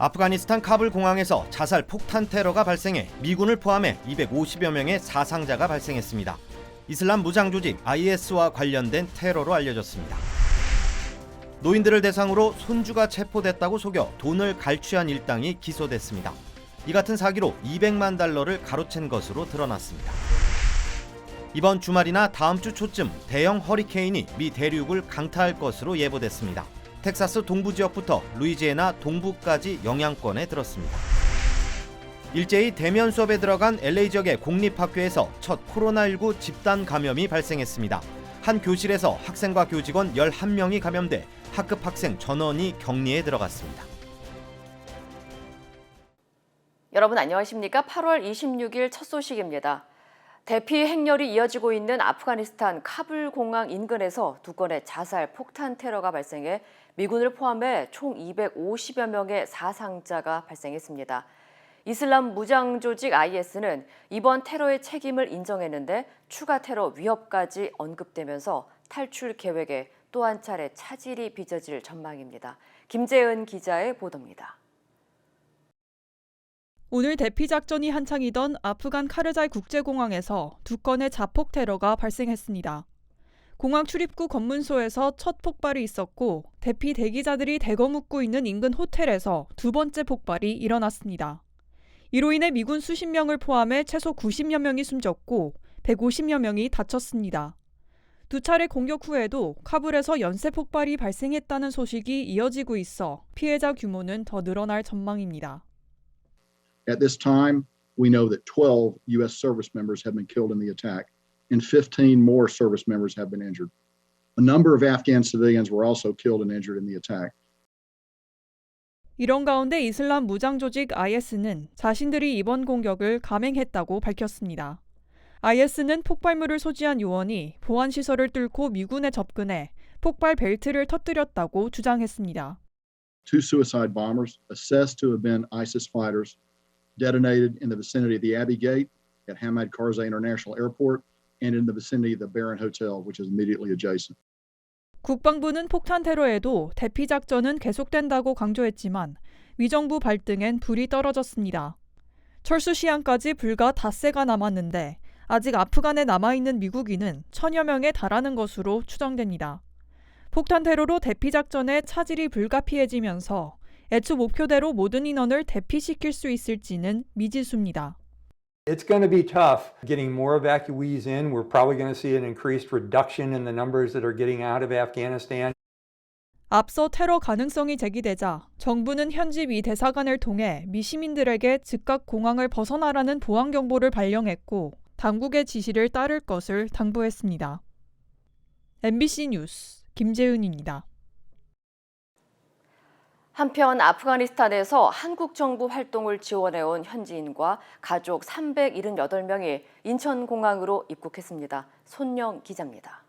아프가니스탄 카불 공항에서 자살 폭탄 테러가 발생해 미군을 포함해 250여 명의 사상자가 발생했습니다. 이슬람 무장 조직 IS와 관련된 테러로 알려졌습니다. 노인들을 대상으로 손주가 체포됐다고 속여 돈을 갈취한 일당이 기소됐습니다. 이 같은 사기로 200만 달러를 가로챈 것으로 드러났습니다. 이번 주말이나 다음 주 초쯤 대형 허리케인이 미 대륙을 강타할 것으로 예보됐습니다. 텍사스 동부 지역부터 루이지애나 동부까지 영향권에 들었습니다. 일제히 대면 수업에 들어간 LA 지역의 공립학교에서 첫 코로나19 집단 감염이 발생했습니다. 한 교실에서 학생과 교직원 11명이 감염돼 학급 학생 전원이 격리에 들어갔습니다. 여러분 안녕하십니까? 8월 26일 첫 소식입니다. 대피 행렬이 이어지고 있는 아프가니스탄 카불 공항 인근에서 두 건의 자살 폭탄 테러가 발생해 미군을 포함해 총 250여 명의 사상자가 발생했습니다. 이슬람 무장 조직 IS는 이번 테러의 책임을 인정했는데 추가 테러 위협까지 언급되면서 탈출 계획에 또 한 차례 차질이 빚어질 전망입니다. 김재은 기자의 보도입니다. 오늘 대피 작전이 한창이던 아프간 카르잘 국제공항에서 두 건의 자폭 테러가 발생했습니다. 공항 출입구 검문소에서 첫 폭발이 있었고 대피 대기자들이 대거 묵고 있는 인근 호텔에서 두 번째 폭발이 일어났습니다. 이로 인해 미군 수십 명을 포함해 최소 90여 명이 숨졌고 150여 명이 다쳤습니다. 두 차례 공격 후에도 카불에서 연쇄 폭발이 발생했다는 소식이 이어지고 있어 피해자 규모는 더 늘어날 전망입니다. At this time, we know that 12 U.S. service members have been killed in the attack, and 15 more service members have been injured. A number of Afghan civilians were also killed and injured in the attack. 이런 가운데 이슬람 무장 조직 IS는 자신들이 이번 공격을 감행했다고 밝혔습니다. IS는 폭발물을 소지한 요원이 보안시설을 뚫고 미군에 접근해 폭발 벨트를 터뜨렸다고 주장했습니다. Two suicide bombers, assessed to have been ISIS fighters, detonated in the vicinity of the Abbey Gate at Hamad Karzai International Airport and in the vicinity of the Baron Hotel, which is immediately adjacent. 국방부는 폭탄 테러에도 대피 작전은 계속된다고 강조했지만 위정부 발등엔 불이 떨어졌습니다. 철수 시한까지 불과 닷새가 남았는데 아직 아프간에 남아있는 미국인은 1000여 명에 달하는 것으로 추정됩니다. 폭탄 테러로 대피 작전에 차질이 불가피해지면서 애초 목표대로 모든 인원을 대피시킬 수 있을지는 미지수입니다. It's going to be tough getting more evacuees in. We're probably going to see an increased reduction in the numbers that are getting out of Afghanistan. 앞서 테러 가능성이 제기되자 정부는 현지 미 대사관을 통해 미 시민들에게 즉각 공항을 벗어나라는 보안 경보를 발령했고 당국의 지시를 따를 것을 당부했습니다. MBC 뉴스 김재은입니다. 한편 아프가니스탄에서 한국 정부 활동을 지원해온 현지인과 가족 378명이 인천공항으로 입국했습니다. 손영 기자입니다.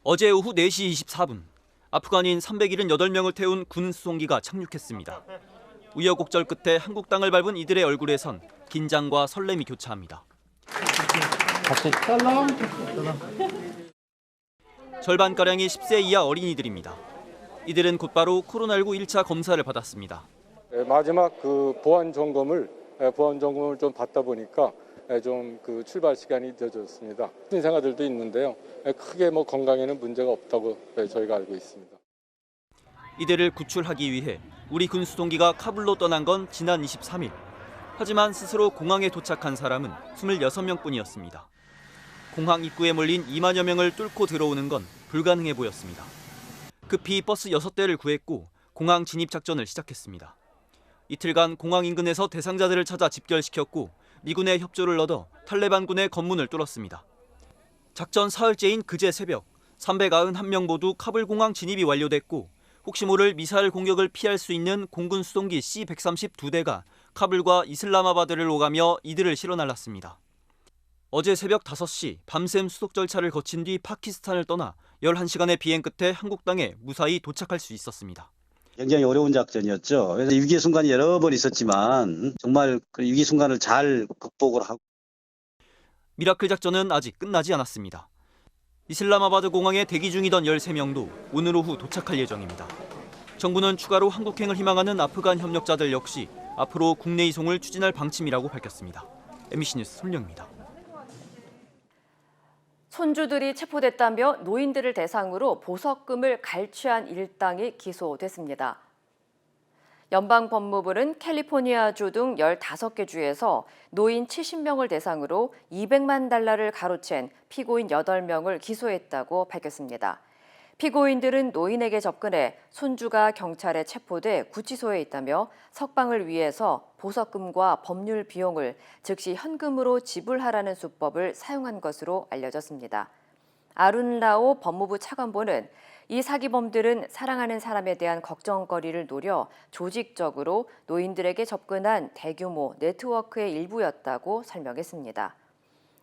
어제 오후 4시 24분, 아프간인 378명을 태운 군 수송기가 착륙했습니다. 우여곡절 끝에 한국 땅을 밟은 이들의 얼굴에선 긴장과 설렘이 교차합니다. 절반가량이 10세 이하 어린이들입니다. 이들은 곧바로 코로나19 1차 검사를 받았습니다. 마지막 보안 점검을 좀 받다 보니까 좀 출발 시간이 늦어졌습니다. 신생아들도 있는데요. 크게 건강에는 문제가 없다고 저희가 알고 있습니다. 이들을 구출하기 위해 우리 군 수송기가 카불로 떠난 건 지난 23일. 하지만 스스로 공항에 도착한 사람은 26명뿐이었습니다. 공항 입구에 몰린 2만여 명을 뚫고 들어오는 건 불가능해 보였습니다. 급히 버스 6대를 구했고 공항 진입 작전을 시작했습니다. 이틀간 공항 인근에서 대상자들을 찾아 집결시켰고 미군의 협조를 얻어 탈레반군의 검문을 뚫었습니다. 작전 사흘째인 그제 새벽 391명 모두 카불 공항 진입이 완료됐고 혹시 모를 미사일 공격을 피할 수 있는 공군 수송기 C-132대가 카불과 이슬라마바드를 오가며 이들을 실어 날랐습니다. 어제 새벽 5시 밤샘 수속 절차를 거친 뒤 파키스탄을 떠나 11시간의 비행 끝에 한국 땅에 무사히 도착할 수 있었습니다. 굉장히 어려운 작전이었죠. 그래서 위기의 순간이 여러 번 있었지만 정말 그 위기 순간을 잘 극복을 하고. 미라클 작전은 아직 끝나지 않았습니다. 이슬라마바드 공항에 대기 중이던 13명도 오늘 오후 도착할 예정입니다. 정부는 추가로 한국행을 희망하는 아프간 협력자들 역시 앞으로 국내 이송을 추진할 방침이라고 밝혔습니다. MBC 뉴스 손령입니다. 손주들이 체포됐다며 노인들을 대상으로 보석금을 갈취한 일당이 기소됐습니다. 연방법무부는 캘리포니아주 등 15개 주에서 노인 70명을 대상으로 $200만 가로챈 피고인 8명을 기소했다고 밝혔습니다. 피고인들은 노인에게 접근해 손주가 경찰에 체포돼 구치소에 있다며 석방을 위해서 보석금과 법률 비용을 즉시 현금으로 지불하라는 수법을 사용한 것으로 알려졌습니다. 아룬라오 법무부 차관보는 이 사기범들은 사랑하는 사람에 대한 걱정거리를 노려 조직적으로 노인들에게 접근한 대규모 네트워크의 일부였다고 설명했습니다.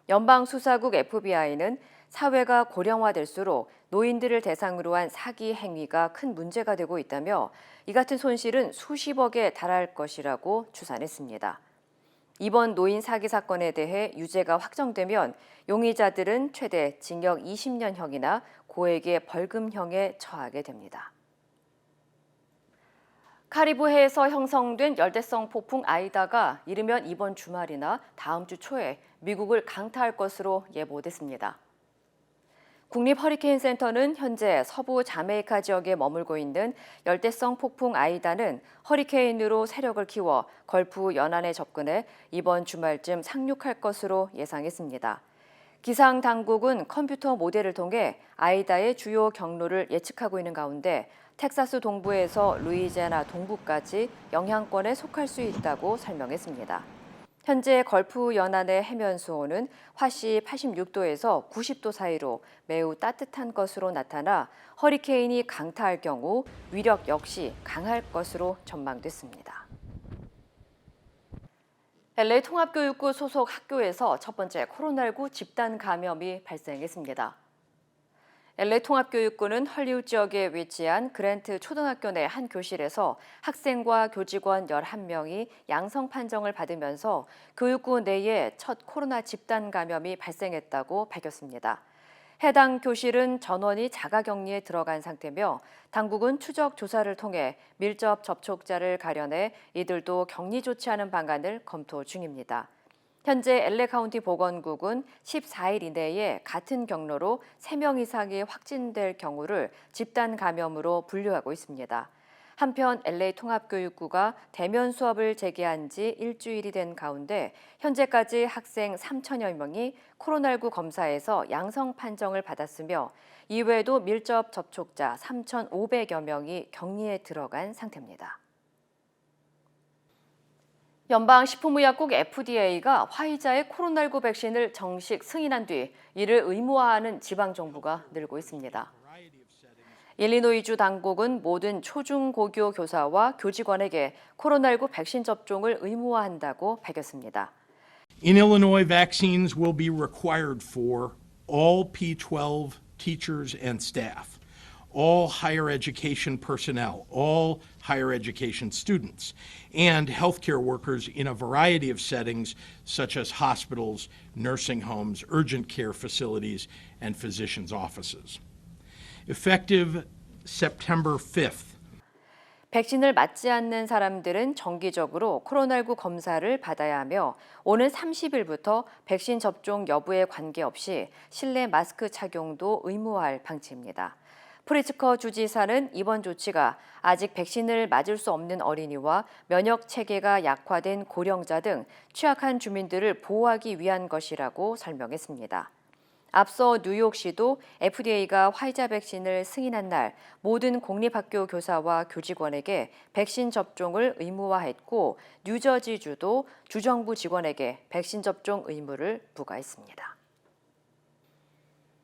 연방수사국 FBI는 사회가 고령화될수록 노인들을 대상으로 한 사기 행위가 큰 문제가 되고 있다며 이 같은 손실은 수십억에 달할 것이라고 추산했습니다. 이번 노인 사기 사건에 대해 유죄가 확정되면 용의자들은 최대 징역 20년형이나 고액의 벌금형에 처하게 됩니다. 카리브해에서 형성된 열대성 폭풍 아이다가 이르면 이번 주말이나 다음 주 초에 미국을 강타할 것으로 예보됐습니다. 국립허리케인센터는 현재 서부 자메이카 지역에 머물고 있는 열대성 폭풍 아이다는 허리케인으로 세력을 키워 걸프 연안에 접근해 이번 주말쯤 상륙할 것으로 예상했습니다. 기상 당국은 컴퓨터 모델을 통해 아이다의 주요 경로를 예측하고 있는 가운데 텍사스 동부에서 루이지애나 동부까지 영향권에 속할 수 있다고 설명했습니다. 현재 걸프 연안의 해면 수온은 화씨 86도에서 90도 사이로 매우 따뜻한 것으로 나타나 허리케인이 강타할 경우 위력 역시 강할 것으로 전망됐습니다. LA 통합교육부 소속 학교에서 첫 번째 코로나19 집단 감염이 발생했습니다. LA 통합교육부는 헐리우드 지역에 위치한 그랜트 초등학교 내 한 교실에서 학생과 교직원 11명이 양성 판정을 받으면서 교육부 내에 첫 코로나 집단 감염이 발생했다고 밝혔습니다. 해당 교실은 전원이 자가격리에 들어간 상태며 당국은 추적 조사를 통해 밀접 접촉자를 가려내 이들도 격리 조치하는 방안을 검토 중입니다. 현재 LA 카운티 보건국은 14일 이내에 같은 경로로 3명 이상이 확진될 경우를 집단 감염으로 분류하고 있습니다. 한편 LA 통합교육부가 대면 수업을 재개한 지 일주일이 된 가운데 현재까지 학생 3천여 명이 코로나19 검사에서 양성 판정을 받았으며 이외에도 밀접 접촉자 3,500여 명이 격리에 들어간 상태입니다. 연방식품의약국 FDA가 화이자의 코로나19 백신을 정식 승인한 뒤 이를 의무화하는 지방정부가 늘고 있습니다. 일리노이주 당국은 모든 초중고교 교사와 교직원에게 코로나19 백신 접종을 의무화한다고 밝혔습니다. In Illinois, vaccines will be required for all P-12 teachers and staff, all higher education personnel, all higher education students, and healthcare workers in a variety of settings such as hospitals, nursing homes, urgent care facilities, and physicians' offices. Effective September 5th. 백신을 맞지 않는 사람들은 정기적으로 코로나19 검사를 받아야 하며 오는 30일부터 백신 접종 여부에 관계없이 실내 마스크 착용도 의무화할 방침입니다. 프리츠커 주지사는 이번 조치가 아직 백신을 맞을 수 없는 어린이와 면역 체계가 약화된 고령자 등 취약한 주민들을 보호하기 위한 것이라고 설명했습니다. 앞서 뉴욕시도 FDA가 화이자 백신을 승인한 날 모든 공립학교 교사와 교직원에게 백신 접종을 의무화했고 뉴저지주도 주정부 직원에게 백신 접종 의무를 부과했습니다.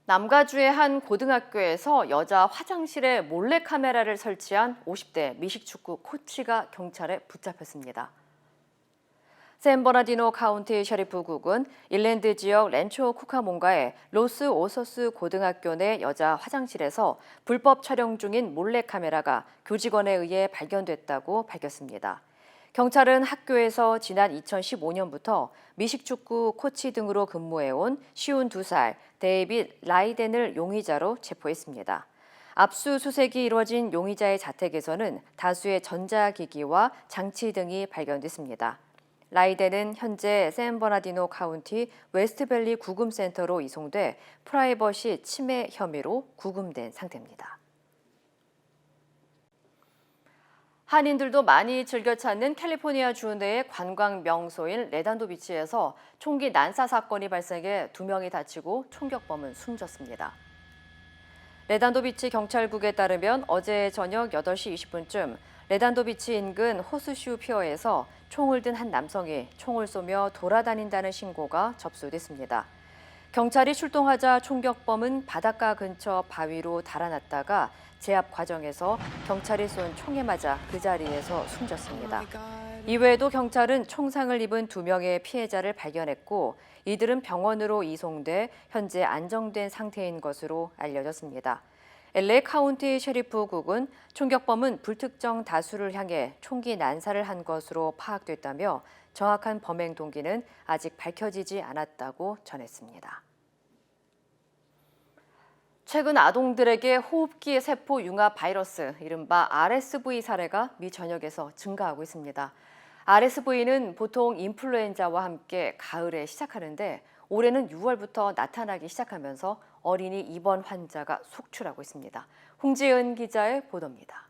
남가주의 한 고등학교에서 여자 화장실에 몰래카메라를 설치한 50대 미식축구 코치가 경찰에 붙잡혔습니다. 샌버나디노 카운티 셔리프국은 일랜드 지역 렌초 쿠카몬가의 로스 오서스 고등학교 내 여자 화장실에서 불법 촬영 중인 몰래카메라가 교직원에 의해 발견됐다고 밝혔습니다. 경찰은 학교에서 지난 2015년부터 미식축구 코치 등으로 근무해온 52살 데이빗 라이덴을 용의자로 체포했습니다. 압수수색이 이루어진 용의자의 자택에서는 다수의 전자기기와 장치 등이 발견됐습니다. 라이덴은 현재 샌버나디노 카운티 웨스트밸리 구금센터로 이송돼 프라이버시 침해 혐의로 구금된 상태입니다. 한인들도 많이 즐겨 찾는 캘리포니아 주 내의 관광 명소인 레단도 비치에서 총기 난사 사건이 발생해 2명이 다치고 총격범은 숨졌습니다. 레단도 비치 경찰국에 따르면 어제 저녁 8시 20분쯤 레단도 비치 인근 호스슈 피어에서 총을 든 한 남성이 총을 쏘며 돌아다닌다는 신고가 접수됐습니다. 경찰이 출동하자 총격범은 바닷가 근처 바위로 달아났다가 제압 과정에서 경찰이 쏜 총에 맞아 그 자리에서 숨졌습니다. 이외에도 경찰은 총상을 입은 2명의 피해자를 발견했고 이들은 병원으로 이송돼 현재 안정된 상태인 것으로 알려졌습니다. LA 카운티 셰리프국은 총격범은 불특정 다수를 향해 총기 난사를 한 것으로 파악됐다며 정확한 범행 동기는 아직 밝혀지지 않았다고 전했습니다. 최근 아동들에게 호흡기 세포 융합 바이러스, 이른바 RSV 사례가 미 전역에서 증가하고 있습니다. RSV는 보통 인플루엔자와 함께 가을에 시작하는데 올해는 6월부터 나타나기 시작하면서 어린이 입원 환자가 속출하고 있습니다. 홍지은 기자의 보도입니다.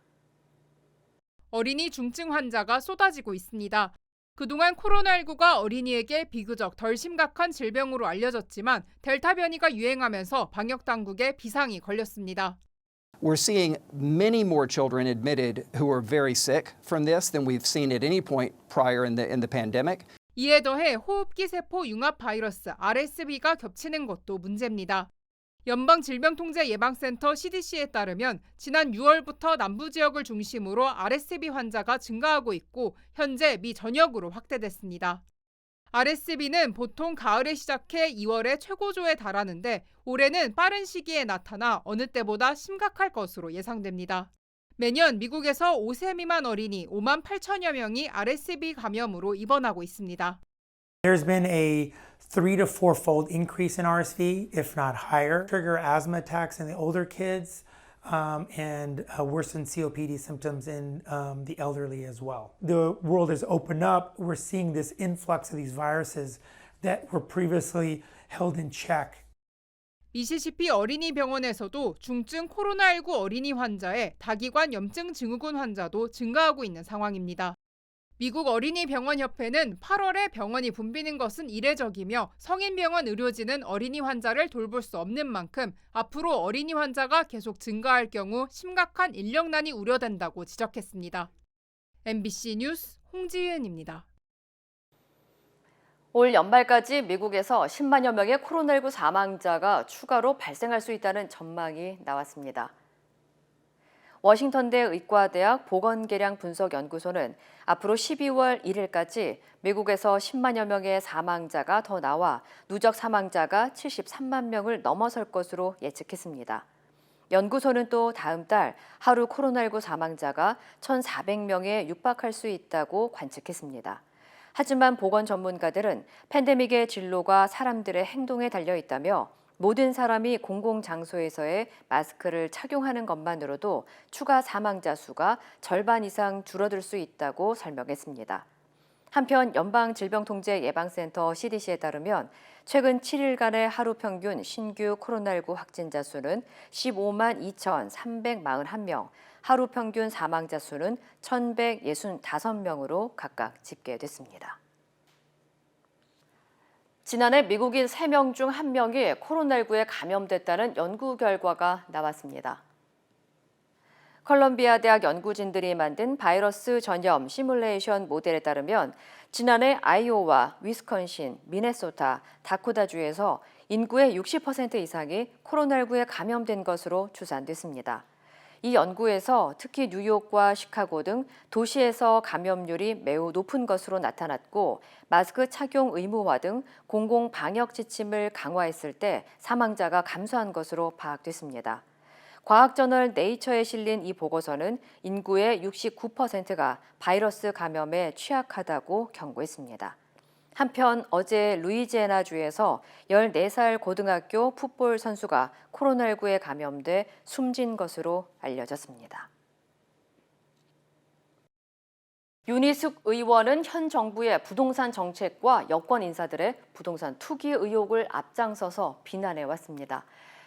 어린이 중증 환자가 쏟아지고 있습니다. 그동안 코로나19가 어린이에게 비교적 덜 심각한 질병으로 알려졌지만 델타 변이가 유행하면서 방역 당국에 비상이 걸렸습니다. We're seeing many more children admitted who are very sick from this than we've seen at any point prior in the pandemic. 이에 더해 호흡기 세포 융합 바이러스 RSV가 겹치는 것도 문제입니다. 연방질병통제예방센터 CDC에 따르면 지난 6월부터 남부 지역을 중심으로 RSV 환자가 증가하고 있고 현재 미 전역으로 확대됐습니다. RSV는 보통 가을에 시작해 2월에 최고조에 달하는데 올해는 빠른 시기에 나타나 어느 때보다 심각할 것으로 예상됩니다. 매년 미국에서 5세 미만 어린이 5만 8천여 명이 RSV 감염으로 입원하고 있습니다. There's been a 3 to 4-fold increase in RSV, if not higher. Trigger asthma attacks in the older kids and worsened COPD symptoms in the elderly as well. The world has opened up. We're seeing this influx of these viruses that were previously held in check. 미시시피 어린이병원에서도 중증 코로나19 어린이 환자에 다기관 염증 증후군 환자도 증가하고 있는 상황입니다. 미국 어린이병원협회는 8월에 병원이 붐비는 것은 이례적이며 성인병원 의료진은 어린이 환자를 돌볼 수 없는 만큼 앞으로 어린이 환자가 계속 증가할 경우 심각한 인력난이 우려된다고 지적했습니다. MBC 뉴스 홍지윤입니다. 올 연말까지 미국에서 10만여 명의 코로나19 사망자가 추가로 발생할 수 있다는 전망이 나왔습니다. 워싱턴대 의과대학 보건계량분석연구소는 앞으로 12월 1일까지 미국에서 10만여 명의 사망자가 더 나와 누적 사망자가 73만 명을 넘어설 것으로 예측했습니다. 연구소는 또 다음 달 하루 코로나19 사망자가 1,400명에 육박할 수 있다고 관측했습니다. 하지만 보건 전문가들은 팬데믹의 진로가 사람들의 행동에 달려 있다며 모든 사람이 공공장소에서의 마스크를 착용하는 것만으로도 추가 사망자 수가 절반 이상 줄어들 수 있다고 설명했습니다. 한편 연방질병통제예방센터 CDC에 따르면 최근 7일간의 하루 평균 신규 코로나19 확진자 수는 15만 2,341명, 하루 평균 사망자 수는 1,165명으로 각각 집계됐습니다. 지난해 미국인 3명 중 1명이 코로나19에 감염됐다는 연구 결과가 나왔습니다. 컬럼비아 대학 연구진들이 만든 바이러스 전염 시뮬레이션 모델에 따르면 지난해 아이오와, 위스콘신, 미네소타, 다코타주에서 인구의 60% 이상이 코로나19에 감염된 것으로 추산됐습니다. 이 연구에서 특히 뉴욕과 시카고 등 도시에서 감염률이 매우 높은 것으로 나타났고 마스크 착용 의무화 등 공공 방역 지침을 강화했을 때 사망자가 감소한 것으로 파악됐습니다. 과학저널 네이처에 실린 이 보고서는 인구의 69%가 바이러스 감염에 취약하다고 경고했습니다. 한편 어제 루이지애나주에서 14살 고등학교 풋볼 선수가 코로나19에 감염돼 숨진 것으로 알려졌습니다. 윤희숙 의원은 현 정부의 부동산 정책과 여권 인사들의 부동산 투기 의혹을 앞장서서 비난해왔습니다.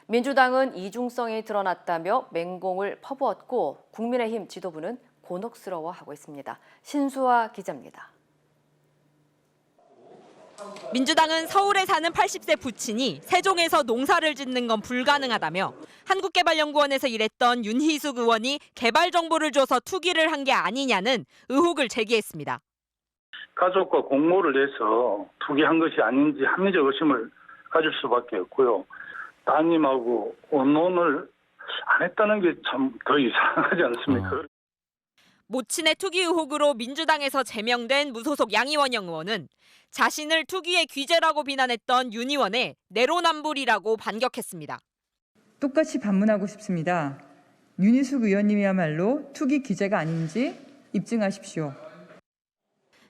민주당은 이중성이 드러났다며 맹공을 퍼부었고 국민의힘 지도부는 곤혹스러워하고 있습니다. 신수아 기자입니다. 민주당은 서울에 사는 80세 부친이 세종에서 농사를 짓는 건 불가능하다며 한국개발연구원에서 일했던 윤희숙 의원이 개발 정보를 줘서 투기를 한 게 아니냐는 의혹을 제기했습니다. 가족과 공모를 해서 투기한 것이 아닌지 합리적 의심을 가질 수밖에 없고요. 따님하고 언론을 안 했다는 게 참 더 이상하지 않습니까? 모친의 투기 의혹으로 민주당에서 제명된 무소속 양이원영 의원은 자신을 투기의 귀재라고 비난했던 윤 의원의 내로남불이라고 반격했습니다. 똑같이 반문하고 싶습니다. 윤희숙 의원님이야말로 투기 귀재가 아닌지 입증하십시오.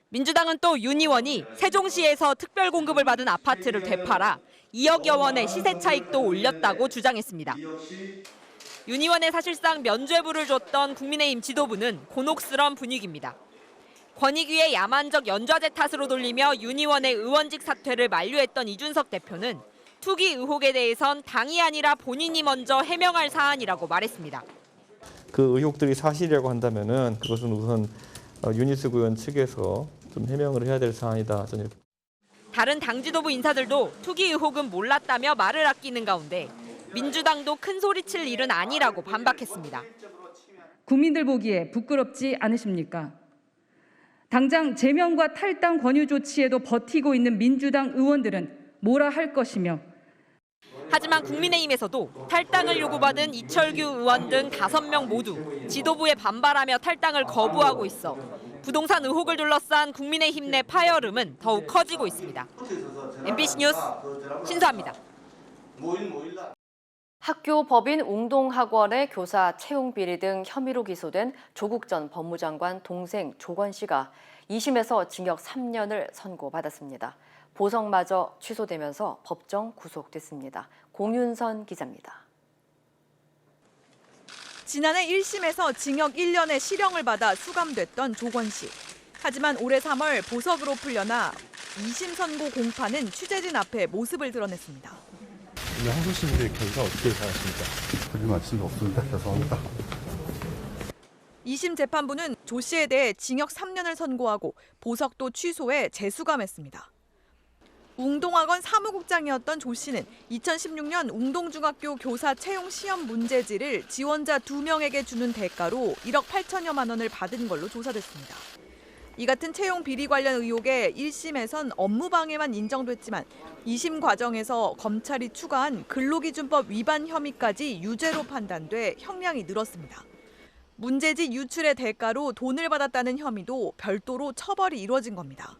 민주당은 또 윤 의원이 세종시에서 특별 공급을 받은 아파트를 되팔아 2억여 원의 시세 차익도 올렸다고 주장했습니다. 윤 의원의 사실상 면죄부를 줬던 국민의힘 지도부는 곤혹스러운 분위기입니다. 권익위의 야만적 연좌제 탓으로 돌리며 윤 의원의 의원직 사퇴를 만류했던 이준석 대표는 투기 의혹에 대해선 당이 아니라 본인이 먼저 해명할 사안이라고 말했습니다. 그 의혹들이 사실이라고 한다면은 그것은 우선 윤희숙 의원 측에서 좀 해명을 해야 될 사안이다. 저는 이렇게. 다른 당 지도부 인사들도 투기 의혹은 몰랐다며 말을 아끼는 가운데 민주당도 큰 소리칠 일은 아니라고 반박했습니다. 국민들 보기에 부끄럽지 않으십니까? 당장 제명과 탈당 권유 조치에도 버티고 있는 민주당 의원들은 뭐라 할 것이며 하지만 국민의힘에서도 탈당을 요구받은 이철규 의원 등 5명 모두 지도부에 반발하며 탈당을 거부하고 있어 부동산 의혹을 둘러싼 국민의힘 내 파열음은 더욱 커지고 있습니다. MBC 뉴스 신수아입니다. 학교 법인 웅동학원의 교사 채용 비리 등 혐의로 기소된 조국 전 법무장관 동생 조건 씨가 2심에서 징역 3년을 선고받았습니다. 보석마저 취소되면서 법정 구속됐습니다. 공윤선 기자입니다. 지난해 1심에서 징역 1년의 실형을 받아 수감됐던 조건 씨. 하지만 올해 3월 보석으로 풀려나 2심 선고 공판은 취재진 앞에 모습을 드러냈습니다. 항소심의 결과 어떻게 생각하십니까? 드릴 말씀이 없습니다. 죄송합니다. 2심 재판부는 조 씨에 대해 징역 3년을 선고하고 보석도 취소해 재수감했습니다. 웅동학원 사무국장이었던 조 씨는 2016년 웅동중학교 교사 채용 시험 문제지를 지원자 2명에게 주는 대가로 1억 8천여만 원을 받은 걸로 조사됐습니다. 이 같은 채용 비리 관련 의혹에 1심에선 업무방해만 인정됐지만 2심 과정에서 검찰이 추가한 근로기준법 위반 혐의까지 유죄로 판단돼 형량이 늘었습니다. 문제지 유출의 대가로 돈을 받았다는 혐의도 별도로 처벌이 이루어진 겁니다.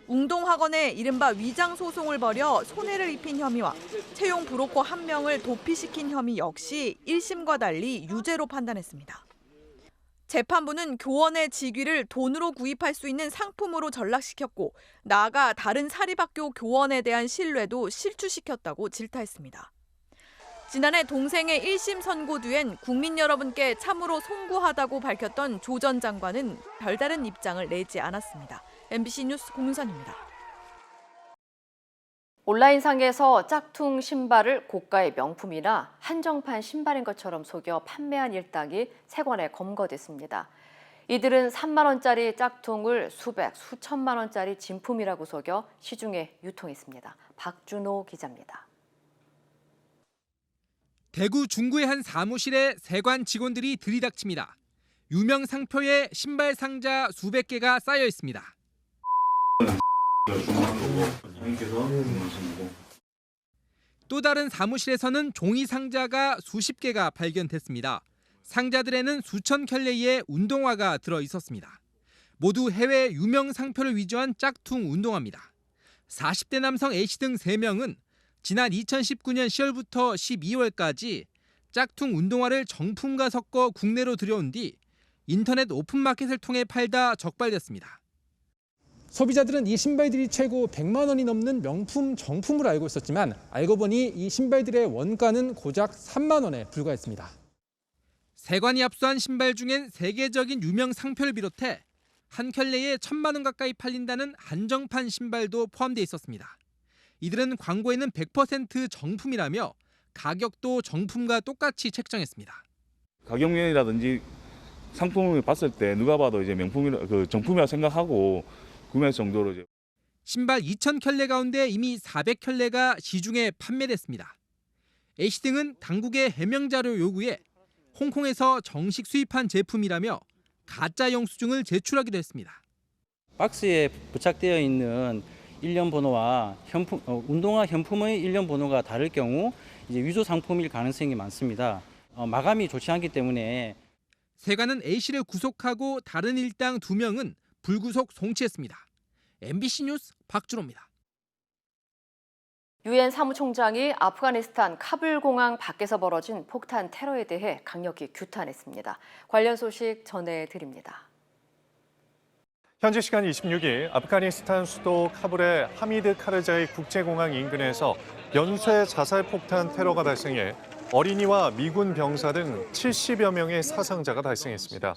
웅동학원에 이른바 위장 소송을 벌여 손해를 입힌 혐의와 채용 브로커 1명을 도피시킨 혐의 역시 1심과 달리 유죄로 판단했습니다. 재판부는 교원의 직위를 돈으로 구입할 수 있는 상품으로 전락시켰고 나아가 다른 사립학교 교원에 대한 신뢰도 실추시켰다고 질타했습니다. 지난해 동생의 1심 선고 뒤엔 국민 여러분께 참으로 송구하다고 밝혔던 조 전 장관은 별다른 입장을 내지 않았습니다. MBC 뉴스 공선입니다. 온라인상에서 짝퉁 신발을 고가의 명품이나 한정판 신발인 것처럼 속여 판매한 일당이 3건에 검거됐습니다. 이들은 3만 원짜리 짝퉁을 수백, 수천만 원짜리 진품이라고 속여 시중에 유통했습니다. 박준호 기자입니다. 대구 중구의 한 사무실에 세관 직원들이 들이닥칩니다. 유명 상표에 신발 상자 수백 개가 쌓여 있습니다. 또 다른 사무실에서는 종이 상자가 수십 개가 발견됐습니다. 상자들에는 수천 켤레의 운동화가 들어 있었습니다. 모두 해외 유명 상표를 위조한 짝퉁 운동화입니다. 40대 남성 A씨 등 3명은 지난 2019년 10월부터 12월까지 짝퉁 운동화를 정품과 섞어 국내로 들여온 뒤 인터넷 오픈마켓을 통해 팔다 적발됐습니다. 소비자들은 이 신발들이 최고 100만 원이 넘는 명품 정품으로 알고 있었지만 알고 보니 이 신발들의 원가는 고작 3만 원에 불과했습니다. 세관이 압수한 신발 중엔 세계적인 유명 상표를 비롯해 한 켤레에 1,000만 원 가까이 팔린다는 한정판 신발도 포함되어 있었습니다. 이들은 광고에는 100% 정품이라며 가격도 정품과 똑같이 책정했습니다. 가격면이라든지 상품을 봤을 때 누가 봐도 이제 정품이라고 생각하고 구매할 정도로 이제. 신발 2,000켤레 가운데 이미 400켤레가 시중에 판매됐습니다. A씨 등은 당국의 해명 자료 요구에 홍콩에서 정식 수입한 제품이라며 가짜 영수증을 제출하기도 했습니다. 박스에 부착되어 있는 일련 번호와 운동화 현품의 일련 번호가 다를 경우 이제 위조 상품일 가능성이 많습니다. 마감이 좋지 않기 때문에 세관은 A씨를 구속하고 다른 일당 2명은 불구속 송치했습니다. MBC 뉴스 박준호입니다. 유엔 사무총장이 아프가니스탄 카불 공항 밖에서 벌어진 폭탄 테러에 대해 강력히 규탄했습니다. 관련 소식 전해드립니다. 현지 시간 26일 아프가니스탄 수도 카불의 하미드 카르자이 국제공항 인근에서 연쇄 자살 폭탄 테러가 발생해 어린이와 미군 병사 등 70여 명의 사상자가 발생했습니다.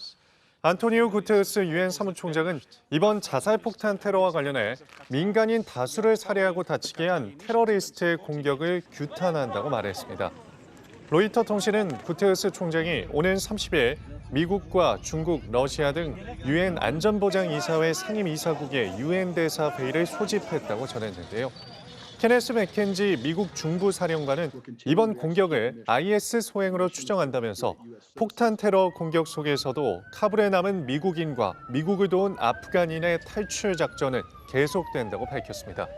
안토니오 구테르스 유엔 사무총장은 이번 자살 폭탄 테러와 관련해 민간인 다수를 살해하고 다치게 한 테러리스트의 공격을 규탄한다고 말했습니다. 로이터 통신은 구테르스 총장이 오는 30일 미국과 중국, 러시아 등 유엔 안전보장이사회 상임이사국의 유엔 대사 회의를 소집했다고 전했는데요. 케네스 맥켄지 미국 중부사령관은 이번 공격을 IS 소행으로 추정한다면서 폭탄 테러 공격 속에서도 카불에 남은 미국인과 미국을 도운 아프간인의 탈출 작전은 계속된다고 밝혔습니다.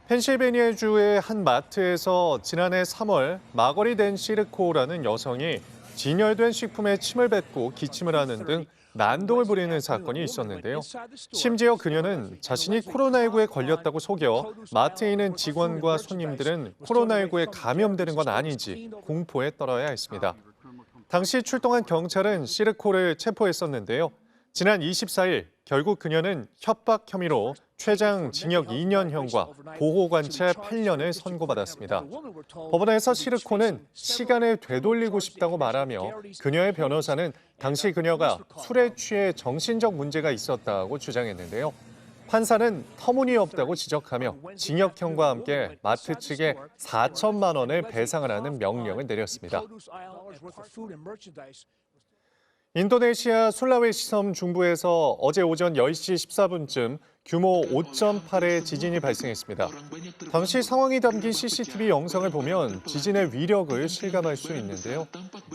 펜실베니아주의 한 마트에서 지난해 3월 마거리 댄 시르코라는 여성이 진열된 식품에 침을 뱉고 기침을 하는 등 난동을 부리는 사건이 있었는데요. 심지어 그녀는 자신이 코로나19에 걸렸다고 속여 마트에 있는 직원과 손님들은 코로나19에 감염되는 건 아닌지 공포에 떨어야 했습니다. 당시 출동한 경찰은 시르코를 체포했었는데요. 지난 24일 결국 그녀는 협박 혐의로 최장 징역 2년형과 보호관찰 8년을 선고받았습니다. 법원에서 시르코는 시간을 되돌리고 싶다고 말하며 그녀의 변호사는 당시 그녀가 술에 취해 정신적 문제가 있었다고 주장했는데요. 판사는 터무니없다고 지적하며 징역형과 함께 마트 측에 4천만 원을 배상을 하는 명령을 내렸습니다. 인도네시아 술라웨시 섬 중부에서 어제 오전 10시 14분쯤 규모 5.8의 지진이 발생했습니다. 당시 상황이 담긴 CCTV 영상을 보면 지진의 위력을 실감할 수 있는데요.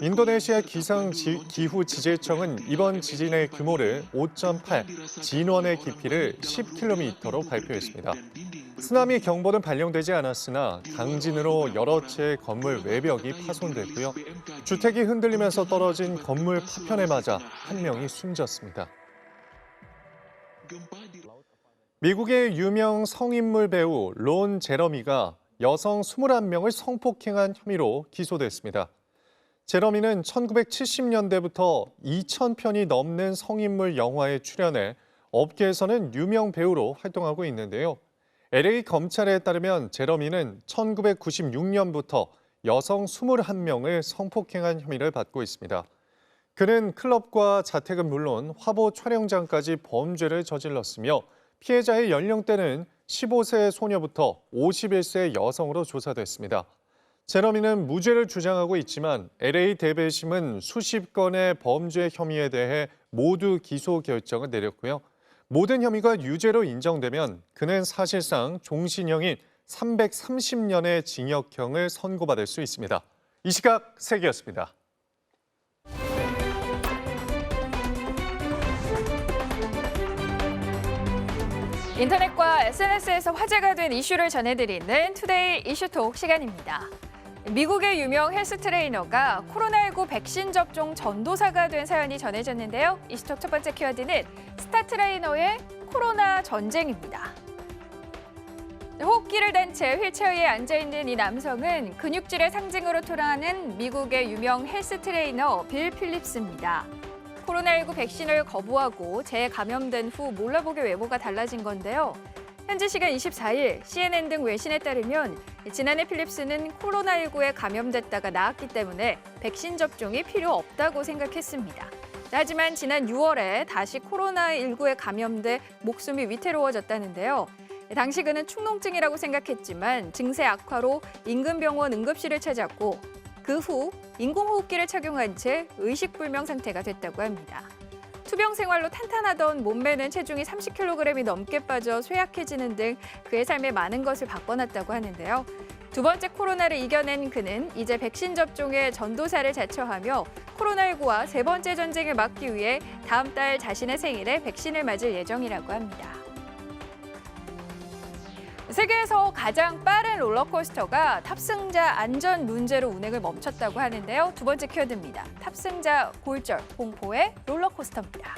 인도네시아 기후지질청은 이번 지진의 규모를 5.8, 진원의 깊이를 10km로 발표했습니다. 쓰나미 경보는 발령되지 않았으나 강진으로 여러 채의 건물 외벽이 파손됐고요. 주택이 흔들리면서 떨어진 건물 파편에 맞아 한 명이 숨졌습니다. 미국의 유명 성인물 배우 론 제러미가 여성 21명을 성폭행한 혐의로 기소됐습니다. 제러미는 1970년대부터 2,000편이 넘는 성인물 영화에 출연해 업계에서는 유명 배우로 활동하고 있는데요. LA 검찰에 따르면 제러미는 1996년부터 여성 21명을 성폭행한 혐의를 받고 있습니다. 그는 클럽과 자택은 물론 화보 촬영장까지 범죄를 저질렀으며 피해자의 연령대는 15세 소녀부터 51세 여성으로 조사됐습니다. 제러미는 무죄를 주장하고 있지만 LA 대배심은 수십 건의 범죄 혐의에 대해 모두 기소 결정을 내렸고요. 모든 혐의가 유죄로 인정되면 그는 사실상 종신형인 330년의 징역형을 선고받을 수 있습니다. 이 시각 세계였습니다. 인터넷과 SNS에서 화제가 된 이슈를 전해드리는 투데이 이슈톡 시간입니다. 미국의 유명 헬스 트레이너가 코로나19 백신 접종 전도사가 된 사연이 전해졌는데요. 이슈톡 첫 번째 키워드는 스타 트레이너의 코로나 전쟁입니다. 호흡기를 단 채 휠체어에 앉아있는 이 남성은 근육질의 상징으로 토라하는 미국의 유명 헬스 트레이너 빌 필립스입니다. 코로나19 백신을 거부하고 재감염된 후 몰라보게 외모가 달라진 건데요. 현지 시간 24일 CNN 등 외신에 따르면 지난해 필립스는 코로나19에 감염됐다가 나았기 때문에 백신 접종이 필요 없다고 생각했습니다. 하지만 지난 6월에 다시 코로나19에 감염돼 목숨이 위태로워졌다는데요. 당시 그는 축농증이라고 생각했지만 증세 악화로 인근 병원 응급실을 찾았고 그 후 인공호흡기를 착용한 채 의식불명 상태가 됐다고 합니다. 투병 생활로 탄탄하던 몸매는 체중이 30kg이 넘게 빠져 쇠약해지는 등 그의 삶에 많은 것을 바꿔놨다고 하는데요. 두 번째 코로나를 이겨낸 그는 이제 백신 접종에 전도사를 자처하며 코로나19와 세 번째 전쟁을 막기 위해 다음 달 자신의 생일에 백신을 맞을 예정이라고 합니다. 세계에서 가장 빠른 롤러코스터가 탑승자 안전 문제로 운행을 멈췄다고 하는데요. 두 번째 키워드입니다. 탑승자 골절, 공포의 롤러코스터입니다.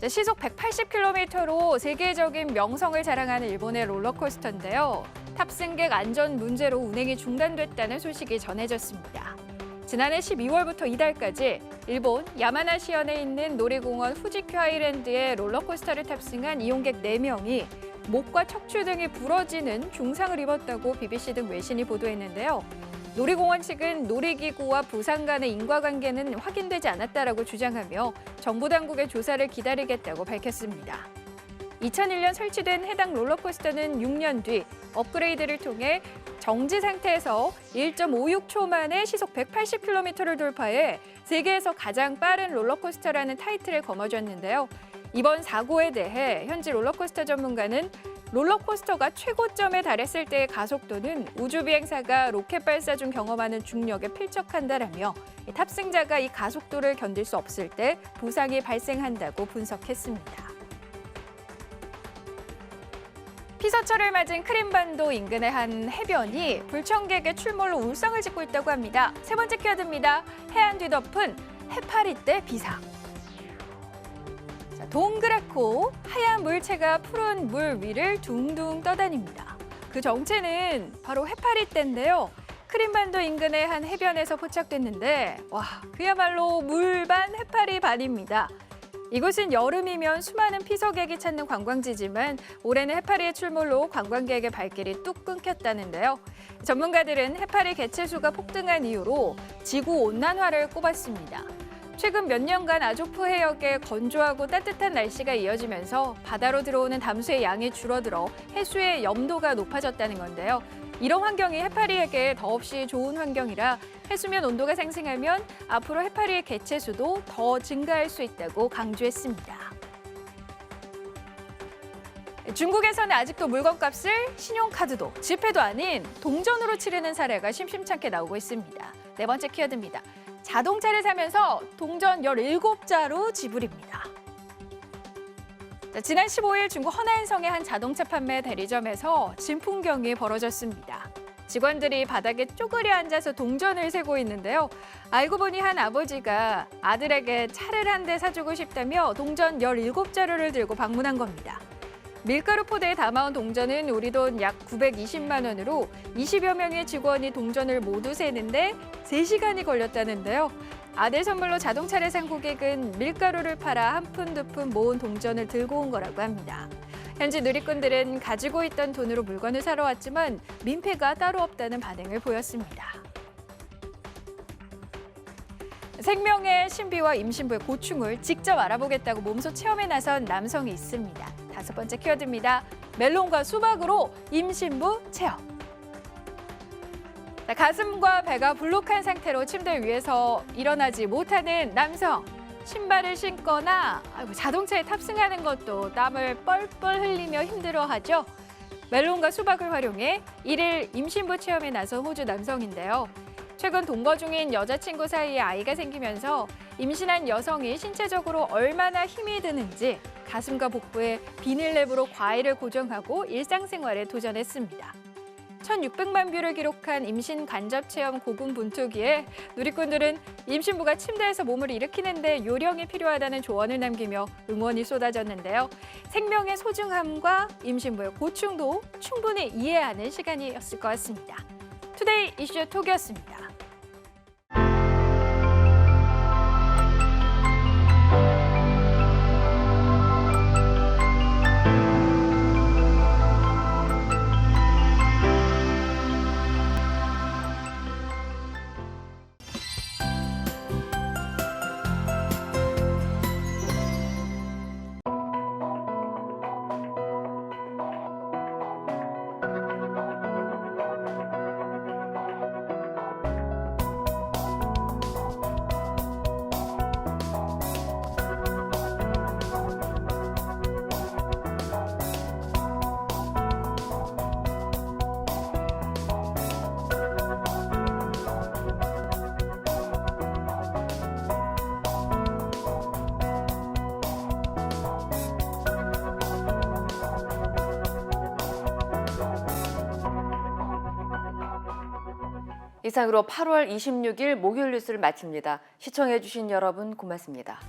시속 180km로 세계적인 명성을 자랑하는 일본의 롤러코스터인데요. 탑승객 안전 문제로 운행이 중단됐다는 소식이 전해졌습니다. 지난해 12월부터 이달까지 일본 야마나시현에 있는 놀이공원 후지큐 하이랜드의 롤러코스터를 탑승한 이용객 4명이 목과 척추 등이 부러지는 중상을 입었다고 BBC 등 외신이 보도했는데요. 놀이공원 측은 놀이기구와 부상 간의 인과관계는 확인되지 않았다라고 주장하며 정부 당국의 조사를 기다리겠다고 밝혔습니다. 2001년 설치된 해당 롤러코스터는 6년 뒤 업그레이드를 통해 정지 상태에서 1.56초 만에 시속 180km를 돌파해 세계에서 가장 빠른 롤러코스터라는 타이틀을 거머쥐었는데요. 이번 사고에 대해 현지 롤러코스터 전문가는 롤러코스터가 최고점에 달했을 때의 가속도는 우주비행사가 로켓 발사 중 경험하는 중력에 필적한다라며 탑승자가 이 가속도를 견딜 수 없을 때 부상이 발생한다고 분석했습니다. 피서철을 맞은 크림반도 인근의 한 해변이 불청객의 출몰로 울상을 짓고 있다고 합니다. 세 번째 키워드입니다. 해안 뒤덮은 해파리 때 비상. 동그랗고 하얀 물체가 푸른 물 위를 둥둥 떠다닙니다. 그 정체는 바로 해파리떼인데요. 크림반도 인근의 한 해변에서 포착됐는데 와, 그야말로 물반 해파리 반입니다. 이곳은 여름이면 수많은 피서객이 찾는 관광지지만 올해는 해파리의 출몰로 관광객의 발길이 뚝 끊겼다는데요. 전문가들은 해파리 개체수가 폭등한 이유로 지구온난화를 꼽았습니다. 최근 몇 년간 아조프 해역에 건조하고 따뜻한 날씨가 이어지면서 바다로 들어오는 담수의 양이 줄어들어 해수의 염도가 높아졌다는 건데요. 이런 환경이 해파리에게 더없이 좋은 환경이라 해수면 온도가 상승하면 앞으로 해파리의 개체수도 더 증가할 수 있다고 강조했습니다. 중국에서는 아직도 물건값을 신용카드도 지폐도 아닌 동전으로 치르는 사례가 심심찮게 나오고 있습니다. 네 번째 키워드입니다. 자동차를 사면서 동전 17자루 지불입니다. 지난 15일 중국 허난성의 한 자동차 판매 대리점에서 진풍경이 벌어졌습니다. 직원들이 바닥에 쪼그려 앉아서 동전을 세고 있는데요. 알고 보니 한 아버지가 아들에게 차를 한 대 사주고 싶다며 동전 17자루를 들고 방문한 겁니다. 밀가루 포대에 담아온 동전은 우리 돈 약 920만 원으로 20여 명의 직원이 동전을 모두 세는데 3시간이 걸렸다는데요. 아들 선물로 자동차를 산 고객은 밀가루를 팔아 한 푼 두 푼 모은 동전을 들고 온 거라고 합니다. 현지 누리꾼들은 가지고 있던 돈으로 물건을 사러 왔지만 민폐가 따로 없다는 반응을 보였습니다. 생명의 신비와 임신부의 고충을 직접 알아보겠다고 몸소 체험에 나선 남성이 있습니다. 다섯 번째 키워드입니다. 멜론과 수박으로 임신부 체험. 가슴과 배가 불룩한 상태로 침대 위에서 일어나지 못하는 남성. 신발을 신거나 자동차에 탑승하는 것도 땀을 뻘뻘 흘리며 힘들어하죠. 멜론과 수박을 활용해 1일 임신부 체험에 나선 호주 남성인데요. 최근 동거 중인 여자친구 사이에 아이가 생기면서 임신한 여성이 신체적으로 얼마나 힘이 드는지 가슴과 복부에 비닐랩으로 과일을 고정하고 일상생활에 도전했습니다. 1,600만 뷰를 기록한 임신 간접 체험 고군분투기에 누리꾼들은 임신부가 침대에서 몸을 일으키는 데 요령이 필요하다는 조언을 남기며 응원이 쏟아졌는데요. 생명의 소중함과 임신부의 고충도 충분히 이해하는 시간이었을 것 같습니다. 투데이 이슈 톡이었습니다. 이상으로 8월 26일 목요일 뉴스를 마칩니다. 시청해주신 여러분 고맙습니다.